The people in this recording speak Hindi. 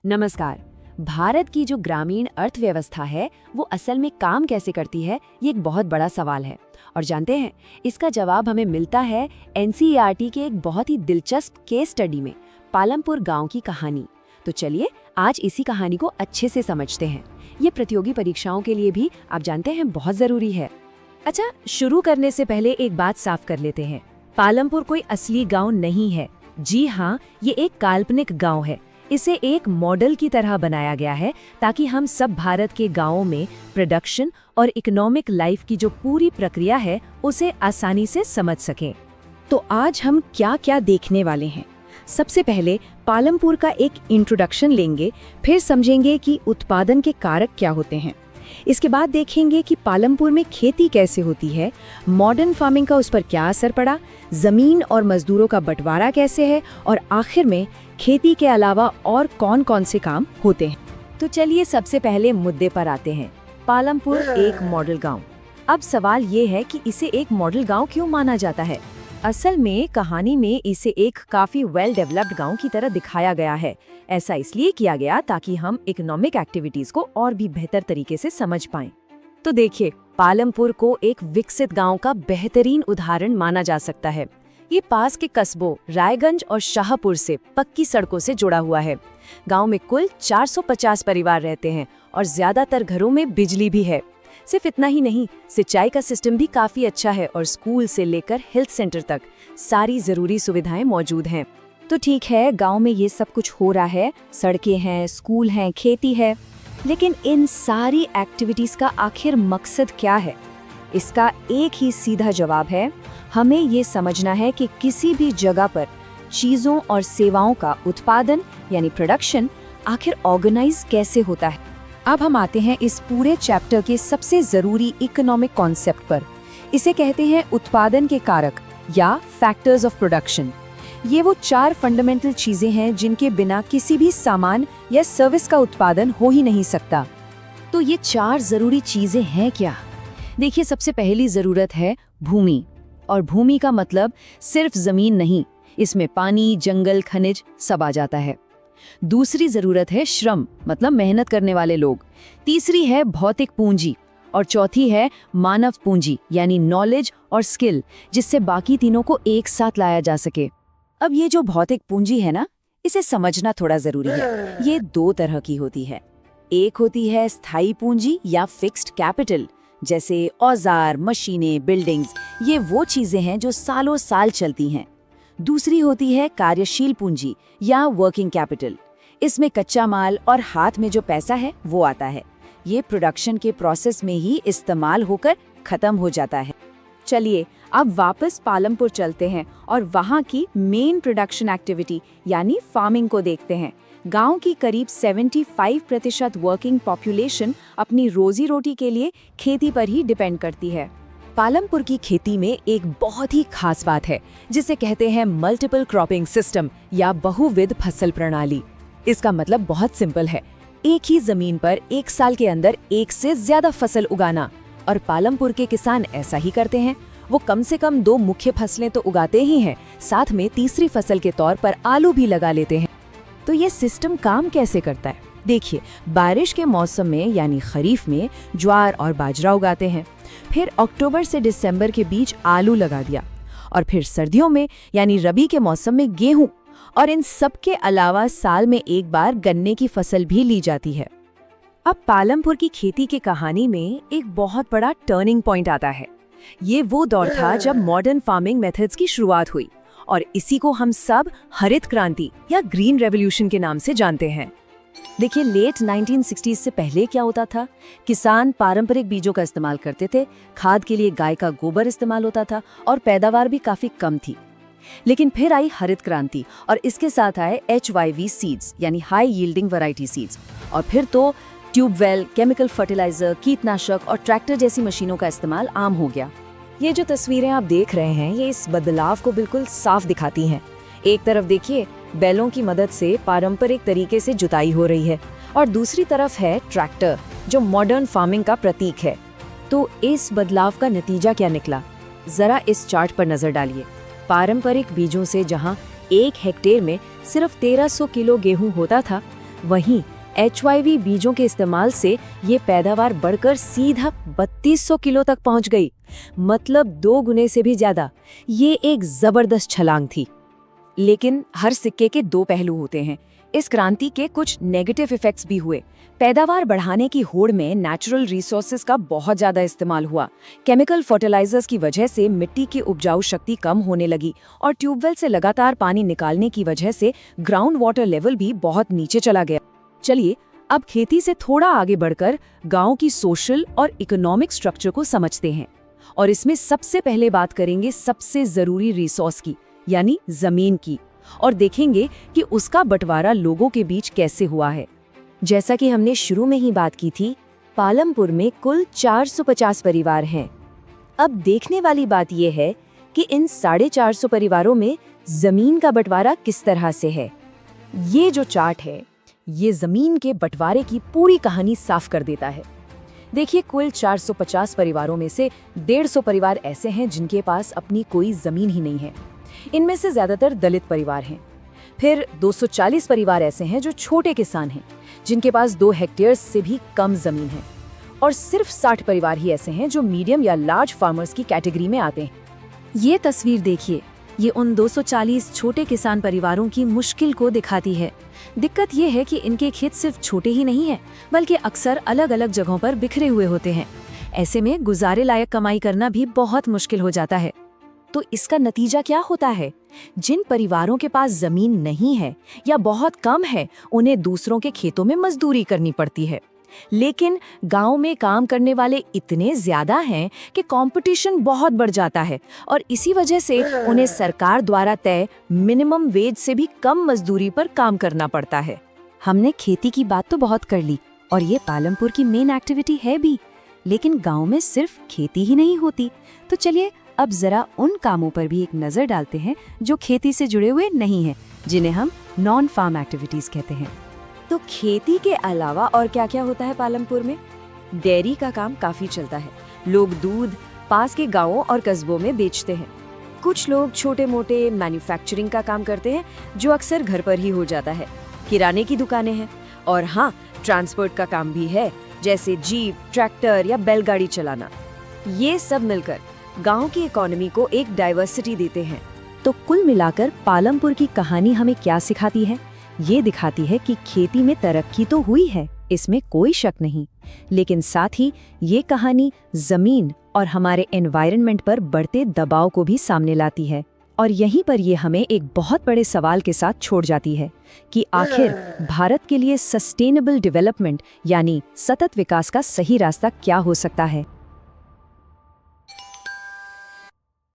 नमस्कार। भारत की जो ग्रामीण अर्थव्यवस्था है वो असल में काम कैसे करती है, ये एक बहुत बड़ा सवाल है। और जानते हैं, इसका जवाब हमें मिलता है एनसीईआरटी के एक बहुत ही दिलचस्प केस स्टडी में, पालमपुर गांव की कहानी। तो चलिए आज इसी कहानी को अच्छे से समझते हैं। ये प्रतियोगी परीक्षाओं के लिए भी आप जानते हैं बहुत जरूरी है। अच्छा, शुरू करने से पहले एक बात साफ कर लेते हैं। पालमपुर कोई असली गांव नहीं है। जी हाँ, ये एक काल्पनिक गांव है। इसे एक मॉडल की तरह बनाया गया है ताकि हम सब भारत के गांवों में प्रोडक्शन और इकोनॉमिक लाइफ की जो पूरी प्रक्रिया है उसे आसानी से समझ सकें। तो आज हम क्या क्या देखने वाले हैं। सबसे पहले पालमपुर का एक इंट्रोडक्शन लेंगे, फिर समझेंगे कि उत्पादन के कारक क्या होते हैं। इसके बाद देखेंगे कि पालमपुर में खेती कैसे होती है, मॉडर्न फार्मिंग का उस पर क्या असर पड़ा, जमीन और मजदूरों का बंटवारा कैसे है, और आखिर में खेती के अलावा और कौन कौन से काम होते हैं। तो चलिए सबसे पहले मुद्दे पर आते हैं। पालमपुर एक मॉडल गांव। अब सवाल ये है कि इसे एक मॉडल गांव क्यों माना जाता है। असल में कहानी में इसे एक काफी वेल डेवलप्ड गांव की तरह दिखाया गया है। ऐसा इसलिए किया गया ताकि हम इकोनॉमिक एक्टिविटीज को और भी बेहतर तरीके से समझ पाएं। तो देखिए, पालमपुर को एक विकसित गांव का बेहतरीन उदाहरण माना जा सकता है। ये पास के कस्बों रायगंज और शाहपुर से पक्की सड़कों से जुड़ा हुआ है। गांव में कुल 450 परिवार रहते हैं और ज्यादातर घरों में बिजली भी है। सिर्फ इतना ही नहीं, सिंचाई का सिस्टम भी काफी अच्छा है और स्कूल से लेकर हेल्थ सेंटर तक सारी जरूरी सुविधाएं मौजूद हैं। तो ठीक है, गांव में ये सब कुछ हो रहा है, सड़कें हैं, स्कूल हैं, खेती है, लेकिन इन सारी एक्टिविटीज का आखिर मकसद क्या है? इसका एक ही सीधा जवाब है, हमें ये समझना है कि किसी भी जगह पर चीजों और सेवाओं का उत्पादन यानी प्रोडक्शन आखिर ऑर्गेनाइज कैसे होता है। अब हम आते हैं इस पूरे चैप्टर के सबसे जरूरी इकोनॉमिक कॉन्सेप्ट पर। इसे कहते हैं उत्पादन के कारक या फैक्टर्स ऑफ प्रोडक्शन। ये वो 4 फंडामेंटल चीजें हैं जिनके बिना किसी भी सामान या सर्विस का उत्पादन हो ही नहीं सकता। तो ये 4 जरूरी चीजें हैं क्या? देखिए, सबसे पहली जरूरत है भूमि। और भूमि का मतलब सिर्फ जमीन नहीं, इसमें पानी, जंगल, खनिज सब आ जाता है। दूसरी जरूरत है श्रम, मतलब मेहनत करने वाले लोग। तीसरी है भौतिक पूंजी और चौथी है मानव पूंजी यानी नॉलेज और स्किल, जिससे बाकी तीनों को एक साथ लाया जा सके। अब ये जो भौतिक पूंजी है ना, इसे समझना थोड़ा जरूरी है। ये 2 तरह की होती है। एक होती है स्थायी पूंजी या फिक्स्ड कैपिटल, जैसे औजार, मशीनें, बिल्डिंग्स, ये वो चीजें हैं जो सालों साल चलती हैं। दूसरी होती है कार्यशील पूंजी या वर्किंग कैपिटल। इसमें कच्चा माल और हाथ में जो पैसा है वो आता है। ये प्रोडक्शन के प्रोसेस में ही इस्तेमाल होकर खत्म हो जाता है। चलिए अब वापस पालमपुर चलते हैं और वहाँ की मेन प्रोडक्शन एक्टिविटी यानी फार्मिंग को देखते हैं। गांव की करीब 75% वर्किंग पॉपुलेशन अपनी रोजी रोटी के लिए खेती पर ही डिपेंड करती है। पालमपुर की खेती में एक बहुत ही खास बात है जिसे कहते हैं मल्टीपल क्रॉपिंग सिस्टम या बहुविध फसल प्रणाली। इसका मतलब बहुत सिंपल है, एक ही जमीन पर एक साल के अंदर एक से ज्यादा फसल उगाना। और पालमपुर के किसान ऐसा ही करते हैं। वो कम से कम 2 मुख्य फसलें तो उगाते ही हैं, साथ में तीसरी फसल के तौर पर आलू भी लगा लेते हैं। तो ये सिस्टम काम कैसे करता है? देखिए, बारिश के मौसम में यानी खरीफ में ज्वार और बाजरा उगाते हैं, फिर अक्टूबर से दिसंबर के बीच आलू लगा दिया, और फिर सर्दियों में यानी रबी के मौसम में गेहूं, और इन सब के अलावा साल में एक बार गन्ने की फसल भी ली जाती है। अब पालमपुर की खेती की कहानी में एक बहुत बड़ा टर्निंग पॉइंट आता है। ये वो दौर था जब मॉडर्न फार्मिंग मेथड्स की शुरुआत हुई, और इसी को हम सब हरित क्रांति या ग्रीन रेवोल्यूशन के नाम से जानते हैं। देखिए, लेट 1960s से पहले क्या होता था, किसान पारंपरिक बीजों का इस्तेमाल करते थे, खाद के लिए गाय का गोबर इस्तेमाल होता था और पैदावार भी काफी कम थी। लेकिन फिर आई हरित क्रांति और इसके साथ आए HYV सीड्स यानी हाई यील्डिंग वैरायटी सीड्स, और फिर तो ट्यूबवेल, केमिकल फर्टिलाइजर, कीटनाशक और ट्रैक्टर जैसी मशीनों का इस्तेमाल आम हो गया। ये जो तस्वीरें आप देख रहे हैं, ये इस बदलाव को बिल्कुल साफ दिखाती हैं। एक तरफ देखिए, बैलों की मदद से पारंपरिक तरीके से जुताई हो रही है, और दूसरी तरफ है ट्रैक्टर जो मॉडर्न फार्मिंग का प्रतीक है। तो इस बदलाव का नतीजा क्या निकला, जरा इस चार्ट पर नजर डालिए। पारंपरिक बीजों से जहां 1 हेक्टेयर में सिर्फ 1300 किलो गेहूं होता था, वहीं HIV बीजों के इस्तेमाल से ये पैदावार बढ़कर सीधा 3200 किलो तक पहुंच गई, मतलब 2 गुने से भी ज्यादा। ये एक जबरदस्त छलांग थी। लेकिन हर सिक्के के 2 पहलू होते हैं। इस क्रांति के कुछ नेगेटिव इफेक्ट्स भी हुए। पैदावार बढ़ाने की होड़ में नेचुरल रिसोर्सेज का बहुत ज्यादा इस्तेमाल हुआ। केमिकल फर्टिलाइजर्स की वजह से मिट्टी की उपजाऊ शक्ति कम होने लगी और ट्यूबवेल से लगातार पानी निकालने की वजह से ग्राउंड वाटर लेवल भी बहुत नीचे चला गया। चलिए अब खेती से थोड़ा आगे बढ़कर गांव की सोशल और इकोनॉमिक स्ट्रक्चर को समझते हैं। और इसमें सबसे पहले बात करेंगे सबसे जरूरी रिसोर्स की, यानी जमीन की, और देखेंगे कि उसका बंटवारा लोगों के बीच कैसे हुआ है। जैसा कि हमने शुरू में ही बात की थी, पालमपुर में कुल 450 परिवार हैं। अब देखने वाली बात यह है कि इन 450 परिवारों में जमीन का बंटवारा किस तरह से है। ये जो चार्ट है, ये जमीन के बंटवारे की पूरी कहानी साफ कर देता है। देखिए, कुल 450 परिवारों में से 150 परिवार ऐसे हैं जिनके पास अपनी कोई जमीन ही नहीं है। इनमें से ज्यादातर दलित परिवार हैं। फिर 240 परिवार ऐसे हैं जो छोटे किसान हैं, जिनके पास 2 हेक्टेयर से भी कम जमीन है। और सिर्फ 60 परिवार ही ऐसे हैं जो मीडियम या लार्ज फार्मर्स की कैटेगरी में आते हैं। ये तस्वीर देखिए, ये उन 240 छोटे किसान परिवारों की मुश्किल को दिखाती है। दिक्कत ये है कि इनके खेत सिर्फ छोटे ही नहीं हैं, बल्कि अक्सर अलग अलग जगहों पर बिखरे हुए होते हैं। ऐसे में गुजारे लायक कमाई करना भी बहुत मुश्किल हो जाता है। तो इसका नतीजा क्या होता है? जिन परिवारों के पास जमीन नहीं है या बहुत कम है, उन्हें दूसरों के खेतों में मजदूरी करनी पड़ती है। लेकिन गांव में काम करने वाले इतने ज्यादा हैं कि कंपटीशन बहुत बढ़ जाता है और इसी वजह से उन्हें सरकार द्वारा तय मिनिमम वेज से भी कम मजदूरी पर काम करना पड़ता है। हमने खेती की बात तो बहुत कर ली और ये पालमपुर की मेन एक्टिविटी है भी, लेकिन गांव में सिर्फ खेती ही नहीं होती। तो चलिए अब जरा उन कामों पर भी एक नजर डालते हैं जो खेती से जुड़े हुए नहीं हैं, जिन्हें हम नॉन फार्म एक्टिविटीज कहते हैं। तो खेती के अलावा और क्या क्या होता है पालमपुर में? डेयरी का काम काफी चलता है। लोग दूध पास के गांवों और कस्बों में बेचते हैं। कुछ लोग छोटे मोटे मैन्युफैक्चरिंग का काम करते हैं, जो अक्सर घर पर ही हो जाता है। किराने की दुकानें हैं और हाँ, ट्रांसपोर्ट का काम भी है, जैसे जीप, ट्रैक्टर या बैलगाड़ी चलाना। ये सब मिलकर गांव की इकोनॉमी को एक डाइवर्सिटी देते हैं। तो कुल मिलाकर पालमपुर की कहानी हमें क्या सिखाती है? ये दिखाती है कि खेती में तरक्की तो हुई है, इसमें कोई शक नहीं, लेकिन साथ ही ये कहानी जमीन और हमारे एनवायरनमेंट पर बढ़ते दबाव को भी सामने लाती है। और यहीं पर ये हमें एक बहुत बड़े सवाल के साथ छोड़ जाती है कि आखिर भारत के लिए सस्टेनेबल डेवलपमेंट यानी सतत विकास का सही रास्ता क्या हो सकता है।